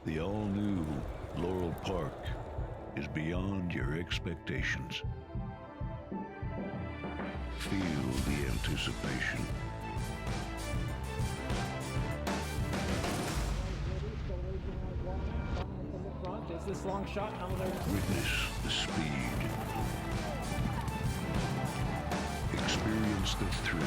The all-new Laurel Park is beyond your expectations. Feel the anticipation. Is this long shot? Witness the speed. Experience the thrill.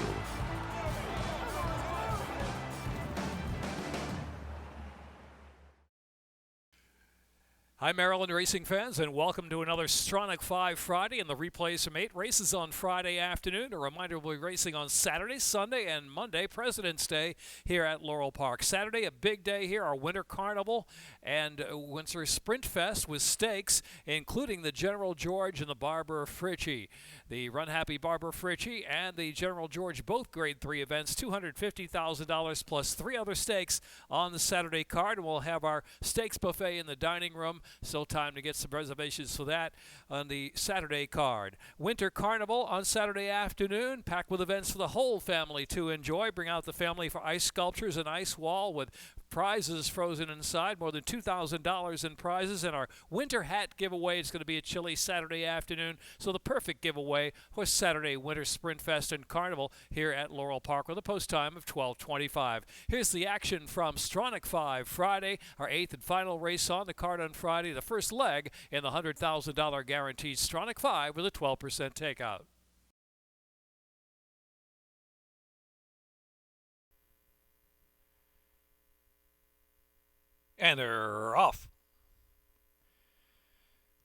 Hi, Maryland racing fans, and welcome to another Stronach 5 Friday and the replays from 8 races on Friday afternoon. A reminder, we'll be racing on Saturday, Sunday, and Monday, President's Day, here at Laurel Park. Saturday, a big day here, our Winter Carnival and Winter Sprint Fest with stakes, including the General George and the Barbara Fritchie. The Run Happy Barbara Fritchie and the General George, both Grade 3 events, $250,000 plus 3 other stakes on the Saturday card. And we'll have our stakes buffet in the dining room. Still time to get some reservations for that on the Saturday card. Winter Carnival on Saturday afternoon, packed with events for the whole family to enjoy. Bring out the family for ice sculptures and ice wall with prizes frozen inside, more than $2,000 in prizes, and our winter hat giveaway is going to be a chilly Saturday afternoon, so the perfect giveaway for Saturday Winter Sprint Fest and Carnival here at Laurel Park with a post time of 12:25. Here's the action from Stronach 5 Friday, our 8th and final race on the card on Friday, the first leg in the $100,000 guaranteed Stronach 5 with a 12% takeout. And they're off.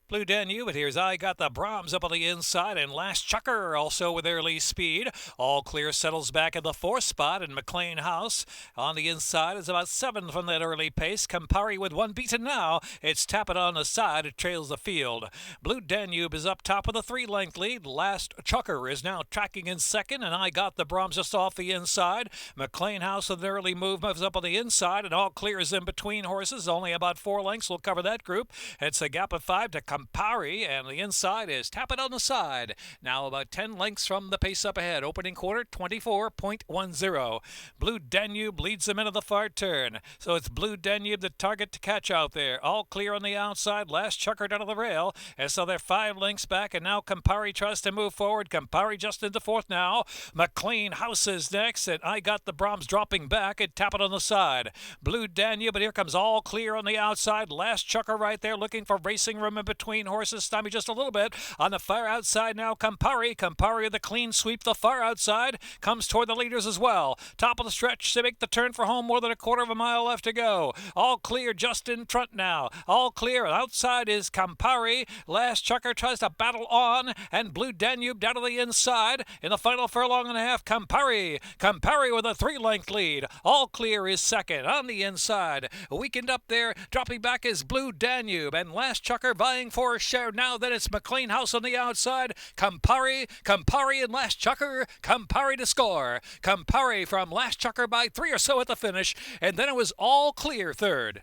Blue Danube, but here's I Got the Brahms up on the inside, and Last Chucker also with early speed. All Clear settles back in the 4th spot, and McLean House on the inside is about 7 from that early pace. Campari with 1 beaten now. It's tapping on the side. It trails the field. Blue Danube is up top with a 3-length lead. Last Chucker is now tracking in second, and I Got the Brahms just off the inside. McLean House with an early move moves up on the inside, and All Clear is in between horses. Only about 4 lengths. We'll cover that group. It's a gap of 5 to Campari, and the inside is tapping on the side. Now about 10 lengths from the pace up ahead. Opening quarter, 24.10. Blue Danube leads them into the far turn. So it's Blue Danube the target to catch out there. All Clear on the outside. Last Chucker down to the rail. And so they're 5 lengths back, and now Campari tries to move forward. Campari just into 4th now. McLean House is next, and I Got the Brahms dropping back and tapping on the side. Blue Danube, but here comes All Clear on the outside. Last Chucker right there looking for racing room in between horses. Stymied just a little bit. On the far outside now, Campari. Campari with the clean sweep. The far outside comes toward the leaders as well. Top of the stretch to make the turn for home. More than a quarter of a mile left to go. All Clear just in front now. All Clear. Outside is Campari. Last Chucker tries to battle on, and Blue Danube down to the inside. In the final furlong and a half, Campari. Campari with a 3-length lead. All Clear is second on the inside. Weakened up there. Dropping back is Blue Danube, and Last Chucker vying for a share now. Then it's McLean House on the outside. Campari and Last Chucker. Campari to score. Campari from Last Chucker by 3 or so at the finish, and then it was All Clear third.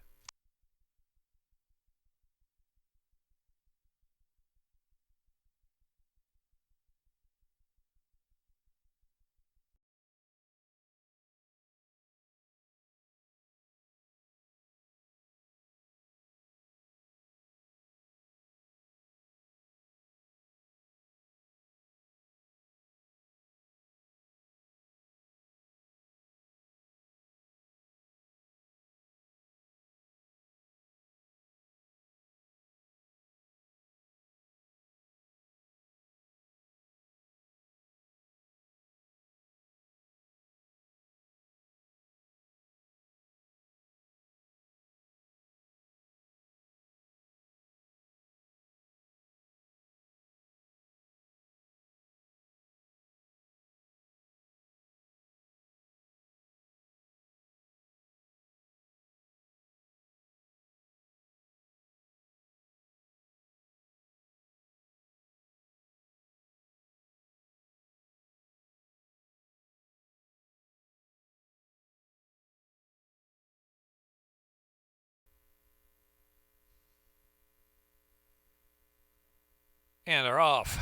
And they're off.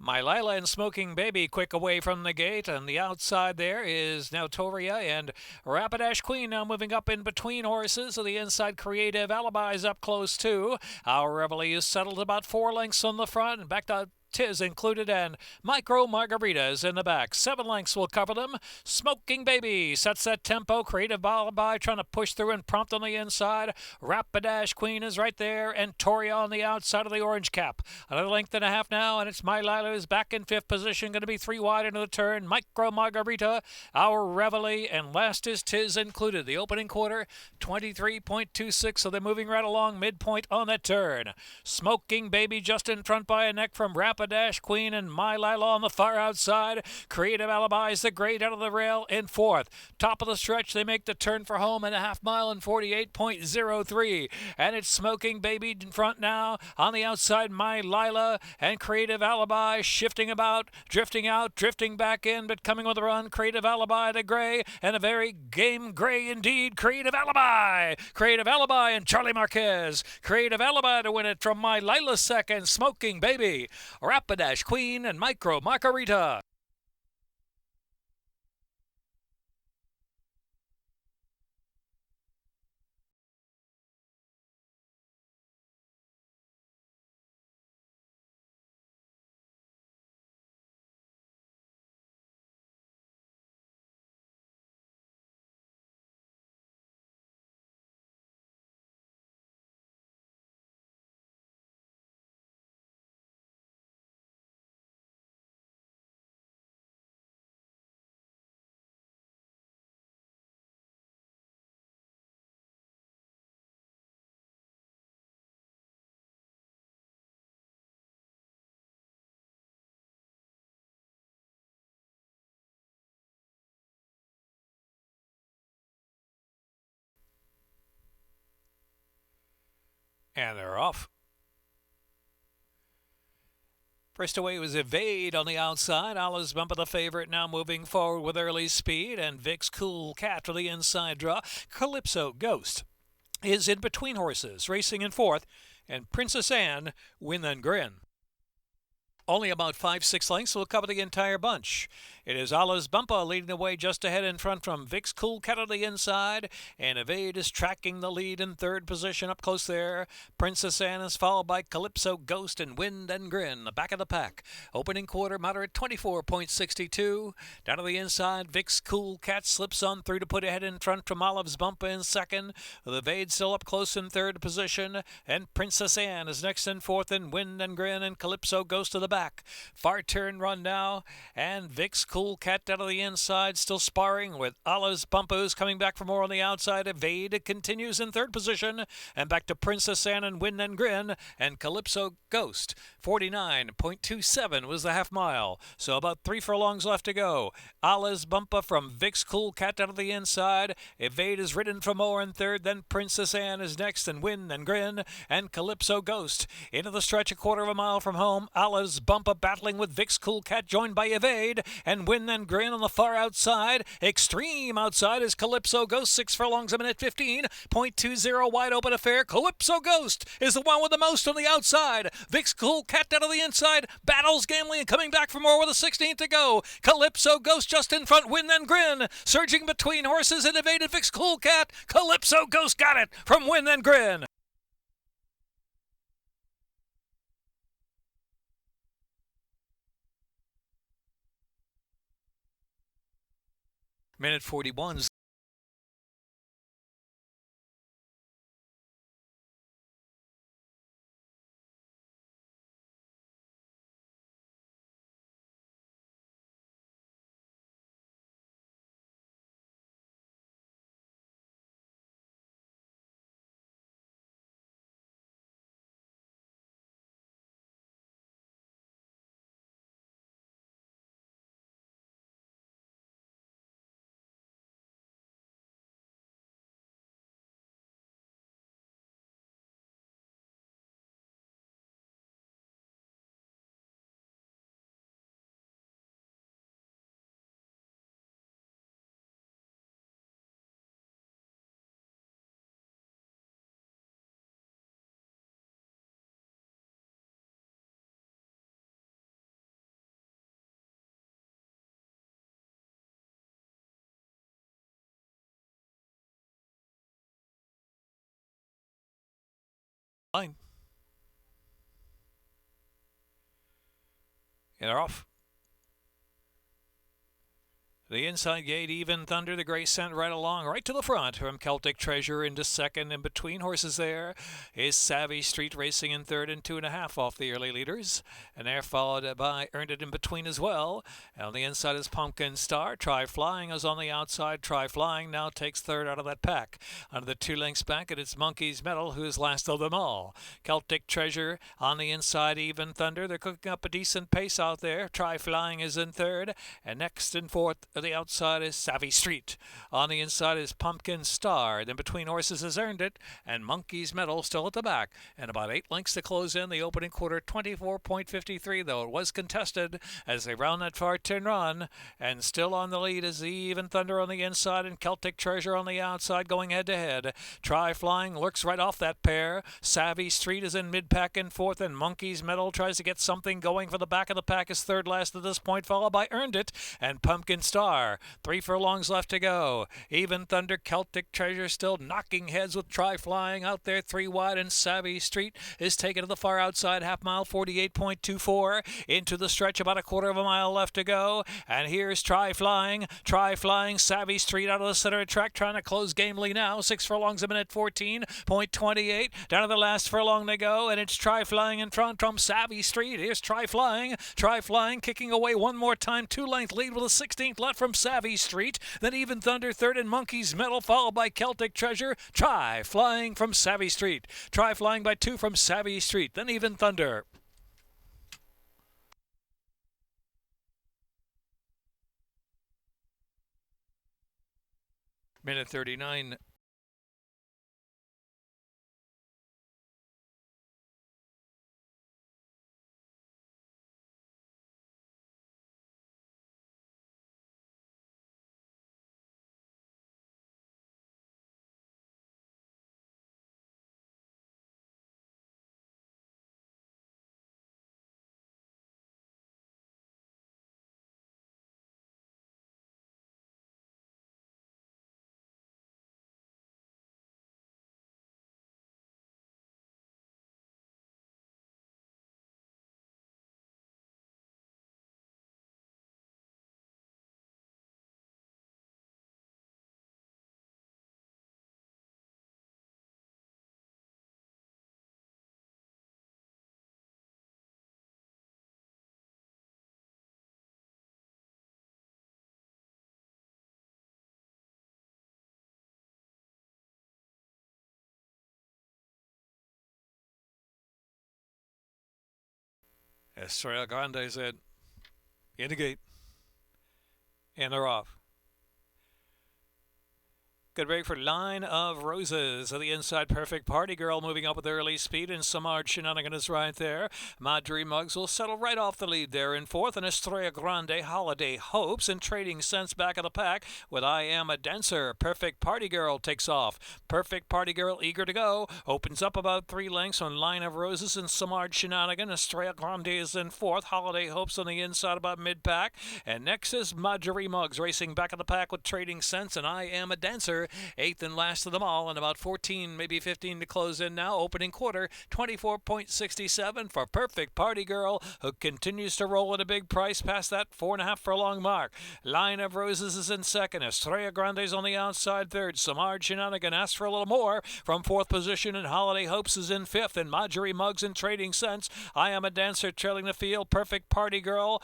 My Lila and Smoking Baby quick away from the gate. On the outside there is Nautoria and Rapidash Queen now moving up in between horses. So the inside Creative Alibis up close too. Our Reveille is settled about 4 lengths on the front and back to Tis included, and Micro Margaritas in the back. 7 lengths will cover them. Smoking Baby sets that tempo. Creative Alibi trying to push through and prompt on the inside. Rapidash Queen is right there, and Toria on the outside of the orange cap. Another length and a half now, and it's My Lila is back in 5th position. Going to be 3 wide into the turn. Micro Margarita, Our Reveille, and last is Tis included. The opening quarter, 23.26, so they're moving right along midpoint on that turn. Smoking Baby just in front by a neck from Rapidash Queen, and My Lila on the far outside. Creative Alibi is the great out of the rail in 4th. Top of the stretch, they make the turn for home in a half mile in 48.03. And it's Smoking Baby in front now. On the outside, My Lila and Creative Alibi shifting about, drifting out, drifting back in, but coming with a run. Creative Alibi to Gray, and a very game gray indeed. Creative Alibi and Charlie Marquez. Creative Alibi to win it from My Lila second. Smoking Baby, Rapidash Queen, and Micro Margarita. And they're off. First away was Evade on the outside. Allah's Bumper the favorite now moving forward with early speed. And Vic's Cool Cat to the inside draw. Calypso Ghost is in between horses, racing in 4th. And Princess Anne, Win Then Grin. Only about 5-6 lengths will cover the entire bunch. It is Allah's Bumper leading the way just ahead in front from Vic's Cool Cat on the inside, and Evade is tracking the lead in 3rd position up close there. Princess Anne is followed by Calypso Ghost and Wind and Grin, the back of the pack. Opening quarter, moderate 24.62. Down to the inside, Vic's Cool Cat slips on through to put ahead in front from Olive's Bumper in 2nd. With Evade still up close in 3rd position, and Princess Anne is next in 4th, and Wind and Grin and Calypso Ghost to the back. Far turn run now, and Vic's Cool Cat down to the inside, still sparring with Allah's Bumpers coming back for more on the outside. Evade continues in 3rd position, and back to Princess Anne and Win and Grin and Calypso Ghost. 49.27 was the half mile, so about 3 furlongs left to go. Allah's Bumper from Vic's Cool Cat down to the inside. Evade is ridden for more in 3rd, then Princess Anne is next, and Win and Grin and Calypso Ghost. Into the stretch a quarter of a mile from home. Allah's Bumper battling with Vic's Cool Cat, joined by Evade and Win and Grin on the far outside. Extreme outside is Calypso Ghost. 6 furlongs a minute, 15.20 wide open affair. Calypso Ghost is the one with the most on the outside. Vic's Cool Cat down to the inside, battles gamely and coming back for more with a 16th to go. Calypso Ghost just in front. Win and Grin surging between horses and evaded Vic's Cool Cat. Calypso Ghost got it from Win and Grin. Minute 41. Line. And they're off. The inside gate, Even Thunder, the gray sent right along, right to the front from Celtic Treasure into second. In between horses there is Savvy Street racing in third and 2.5 off the early leaders. And they're followed by Earned It in between as well. And on the inside is Pumpkin Star. Try Flying is on the outside. Try Flying now takes third out of that pack. Under the 2 lengths back, and it's Monkey's Medal, who is last of them all. Celtic Treasure on the inside, Even Thunder. They're cooking up a decent pace out there. Try Flying is in third. And next and fourth, the outside is Savvy Street. On the inside is Pumpkin Star. Then between horses has Earned It, and Monkey's Medal still at the back. And about 8 lengths to close in the opening quarter. 24.53, though it was contested as they round that far turn run. And still on the lead is Even Thunder on the inside and Celtic Treasure on the outside going head to head. Try Flying lurks right off that pair. Savvy Street is in mid-pack in fourth, and Monkey's Medal tries to get something going for the back of the pack is third last at this point, followed by Earned It and Pumpkin Star. 3 furlongs left to go. Even Thunder, Celtic Treasure still knocking heads with Try Flying out there 3 wide, and Savvy Street is taken to the far outside half mile, 48.24 into the stretch, about a quarter of a mile left to go. And here's Try Flying, Savvy Street out of the center of track trying to close gamely now. 6 furlongs a minute, 14.28 down to the last furlong to go, and it's Try Flying in front from Savvy Street. Here's Try Flying kicking away one more time, 2-length lead with a 16th left from Savvy Street. Then Even Thunder third, and Monkey's Medal followed by Celtic Treasure. Try Flying from Savvy Street. Try Flying by 2 from Savvy Street. Then Even Thunder. Minute 39. Estrella Grande is in the gate. And they're off. Good break for Line of Roses. On the inside, Perfect Party Girl moving up with early speed, and Samard Shenanigan is right there. Marjorie Muggs will settle right off the lead there in fourth, and Estrella Grande, Holiday Hopes, and Trading Sense back of the pack with I Am a Dancer. Perfect Party Girl takes off. Perfect Party Girl eager to go. Opens up about 3 lengths on Line of Roses and Samard Shenanigan. Estrella Grande is in fourth. Holiday Hopes on the inside about mid-pack. And next is Marjorie Muggs racing back of the pack with Trading Sense and I Am a Dancer. 8th and last of them all, and about 14, maybe 15 to close in now. Opening quarter, 24.67 for Perfect Party Girl, who continues to roll at a big price past that 4.5 furlong mark. Line of Roses is in second. Estrella Grande's on the outside third. Samard Shenanigan asks for a little more from fourth position, and Holiday Hopes is in fifth, and Marjorie Muggs in Trading Sense. I Am a Dancer trailing the field. Perfect Party Girl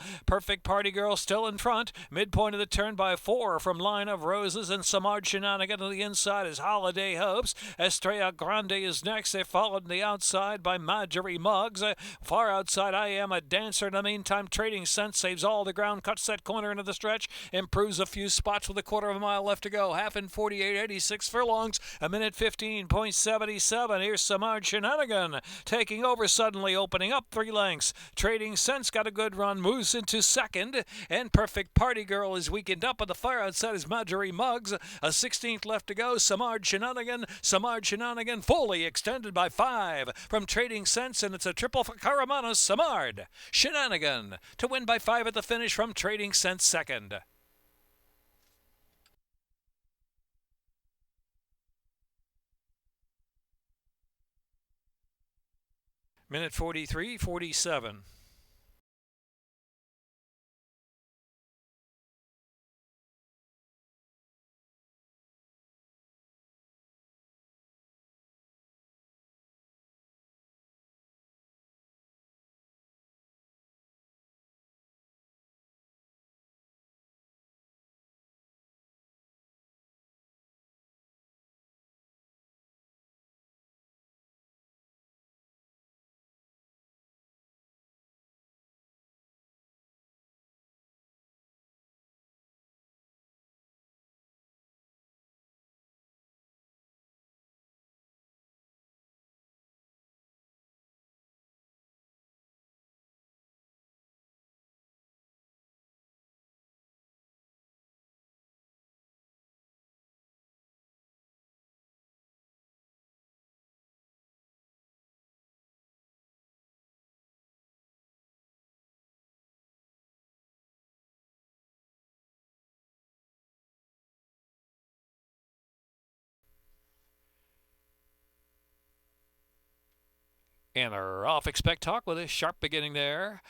still in front. Midpoint of the turn by 4 from Line of Roses, and Samard Shenanigan to the inside is Holiday Hopes. Estrella Grande is next. They're followed on the outside by Marjorie Muggs. Far outside, I Am a Dancer. In the meantime, Trading Sense saves all the ground, cuts that corner into the stretch, improves a few spots with a quarter of a mile left to go. Half in 48.86 furlongs, a minute 15.77. Here's Samard Shenanigan taking over suddenly, opening up 3 lengths. Trading Sense got a good run, moves into second, and Perfect Party Girl is weakened up. At the far outside is Marjorie Muggs. A 16th left to go. Samard Shenanigan fully extended by 5 from Trading Sense, and it's a triple for Caramano. Samard Shenanigan to win by 5 at the finish from Trading Sense second. Minute 43:47. And they're off. Expect talk with a sharp beginning there.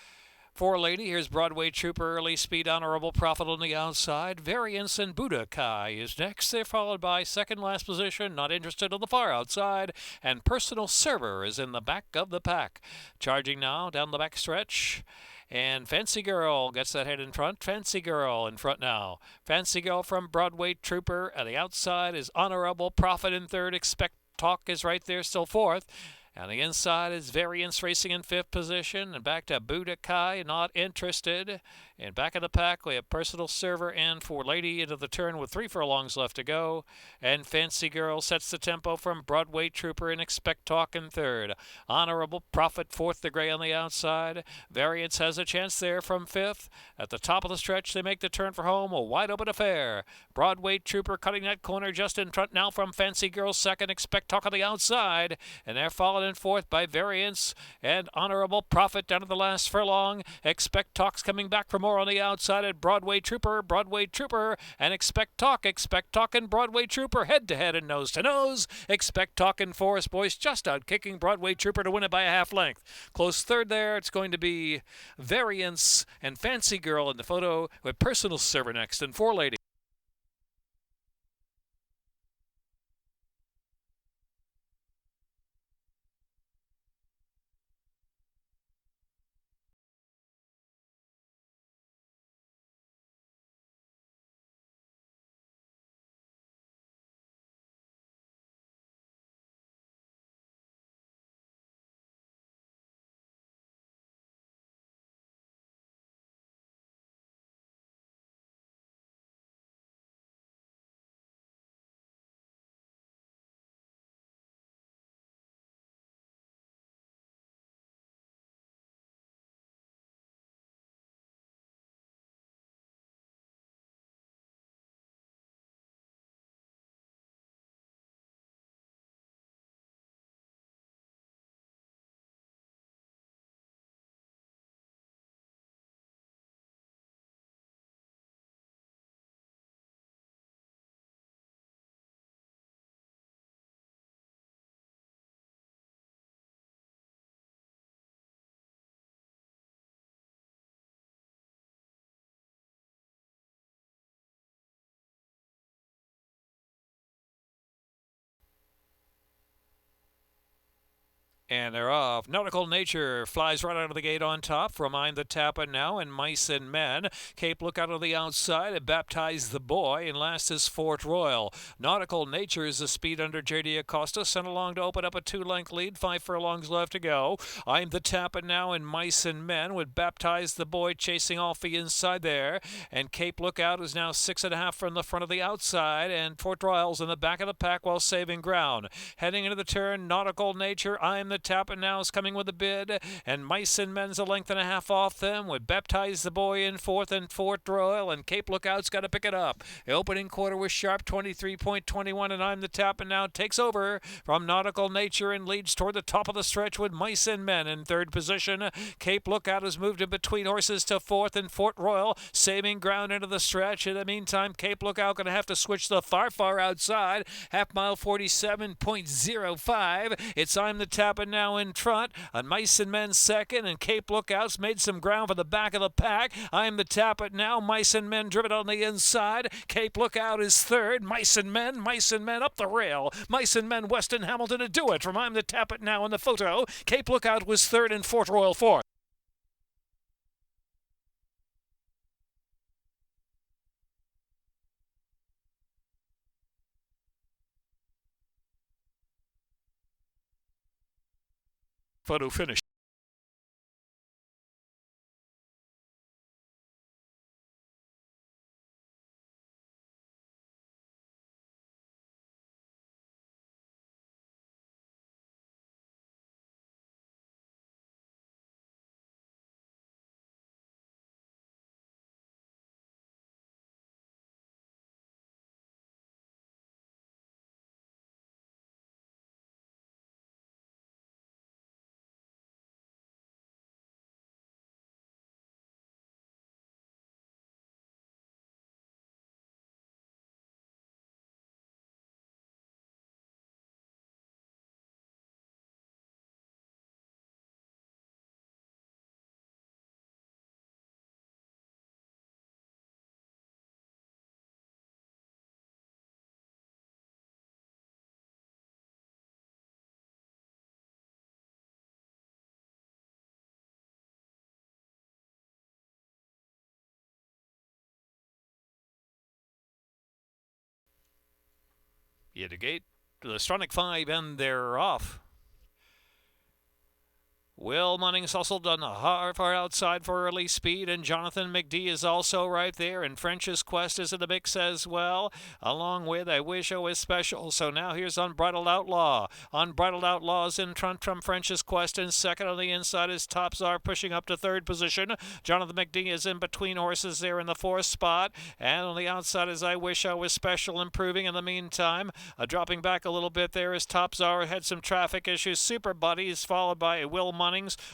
For Lady, here's Broadway Trooper, Early Speed, Honorable Prophet on the outside. Variance and Budokai is next. They're followed by second last position, Not Interested on the far outside. And Personal Server is in the back of the pack. Charging now down the back stretch. And Fancy Girl gets that head in front. Fancy Girl in front now. Fancy Girl from Broadway Trooper. At the outside is Honorable Prophet in third. Expect Talk is right there, still fourth. On the inside is Variance racing in fifth position. And back to Budokai, Not Interested. And back of the pack, we have Personal Server and For Lady into the turn with 3 furlongs left to go. And Fancy Girl sets the tempo from Broadway Trooper and Expect Talk in third. Honorable Prophet fourth, the gray on the outside. Variance has a chance there from fifth. At the top of the stretch, they make the turn for home. A wide open affair. Broadway Trooper cutting that corner just in front now from Fancy Girl second. Expect Talk on the outside. And they're followed in fourth by Variance and Honorable Prophet down to the last furlong. Expect Talk's coming back for more on the outside at Broadway Trooper, and Expect Talk, and Broadway Trooper head to head and nose to nose. Expect Talk and Forest Boys just out kicking Broadway Trooper to win it by a half length. Close third there, it's going to be Variance and Fancy Girl in the photo with Personal Server next and For Lady. And they're off. Nautical Nature flies right out of the gate on top from I'm the Tapper now and Mice and Men. Cape Lookout on the outside and Baptize the Boy. And last is Fort Royal. Nautical Nature is the speed under J.D. Acosta. Sent along to open up a 2-length lead. 5 furlongs left to go. I'm the Tapper now and Mice and Men with Baptize the Boy chasing off the inside there. And Cape Lookout is now 6.5 from the front of the outside. And Fort Royal's in the back of the pack while saving ground. Heading into the turn, Nautical Nature, I'm the Tapper now is coming with a bid, and Mice and Men's a length and a half off them with Baptize the Boy in fourth and Fort Royal, and Cape Lookout's got to pick it up. The opening quarter was sharp, 23.21, and I'm the Tapper now takes over from Nautical Nature and leads toward the top of the stretch with Mice and Men in third position. Cape Lookout has moved in between horses to fourth, and Fort Royal saving ground into the stretch. In the meantime, Cape Lookout going to have to switch the far outside. Half mile 47.05. It's I'm the Tapper Tappan now in front. Mice and Men second, and Cape Lookouts made some ground for the back of the pack. I'm the Tappan now. Mice and Men driven on the inside. Cape Lookout is third. Mice and Men up the rail. Mice and Men, Weston Hamilton to do it from I'm the Tappan now in the photo. Cape Lookout was third and Fort Royal fourth. Photo finish. Yet a gate. The Stronach 5 and they're off. Will Munnings hustled on the far outside for early speed, and Jonathan McD is also right there, and French's Quest is in the mix as well, along with I Wish I Was Special. So now here's Unbridled Outlaw. Unbridled Outlaw is in front from French's Quest, and second on the inside is Top Czar pushing up to third position. Jonathan McD is in between horses there in the fourth spot, and on the outside is I Wish I Was Special, improving in the meantime. Dropping back a little bit there is Top Czar, had some traffic issues. Super Buddy is followed by Will Munnings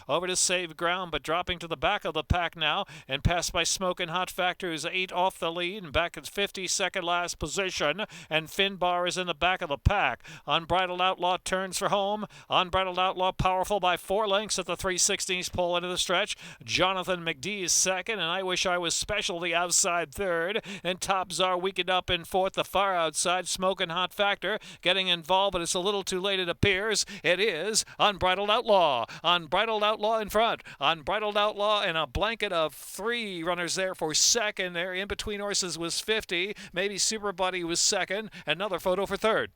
over to save ground, but dropping to the back of the pack now and passed by Smokin' Hot Factor, who's 8 off the lead and back at 52nd last position, and Finbar is in the back of the pack. Unbridled Outlaw turns for home. Unbridled Outlaw powerful by 4 lengths at the 3/16 pole into the stretch. Jonathan McD is second, and I Wish I Was Special the outside third, and Top Czar weakened up in fourth. The far outside Smokin' Hot Factor getting involved, but it's a little too late, it appears. It is Unbridled Outlaw. Unbridled Outlaw in front. Unbridled Outlaw and a blanket of 3 runners there for second. There in between horses was 50. Maybe Super Buddy was second. Another photo for third.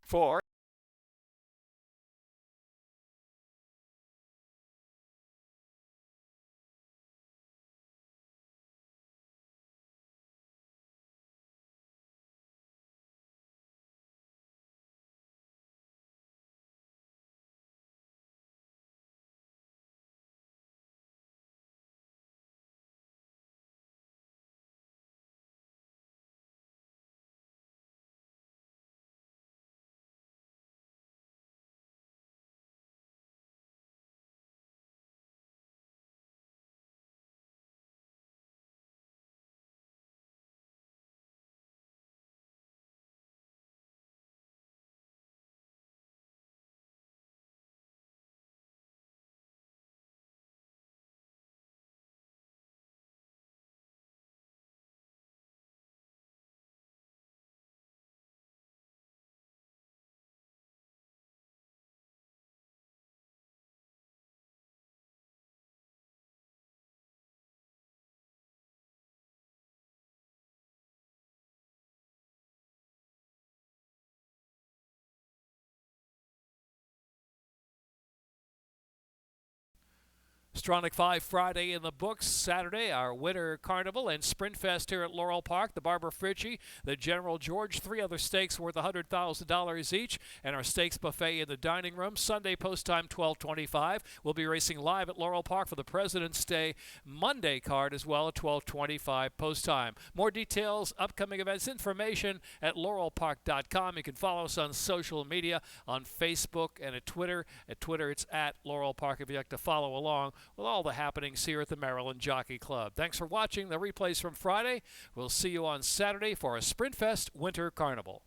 4. Stronach 5 Friday in the books. Saturday, our Winter Carnival and Sprint Fest here at Laurel Park. The Barbara Fritchie, the General George, 3 other stakes worth $100,000 each, and our stakes buffet in the dining room. Sunday post time 12:25. We'll be racing live at Laurel Park for the President's Day Monday card as well at 12:25 post time. More details, upcoming events, information at laurelpark.com. You can follow us on social media, on Facebook and at Twitter. At Twitter, it's at Laurel Park if you'd like to follow along with all the happenings here at the Maryland Jockey Club. Thanks for watching the replays from Friday. We'll see you on Saturday for a Sprint Fest Winter Carnival.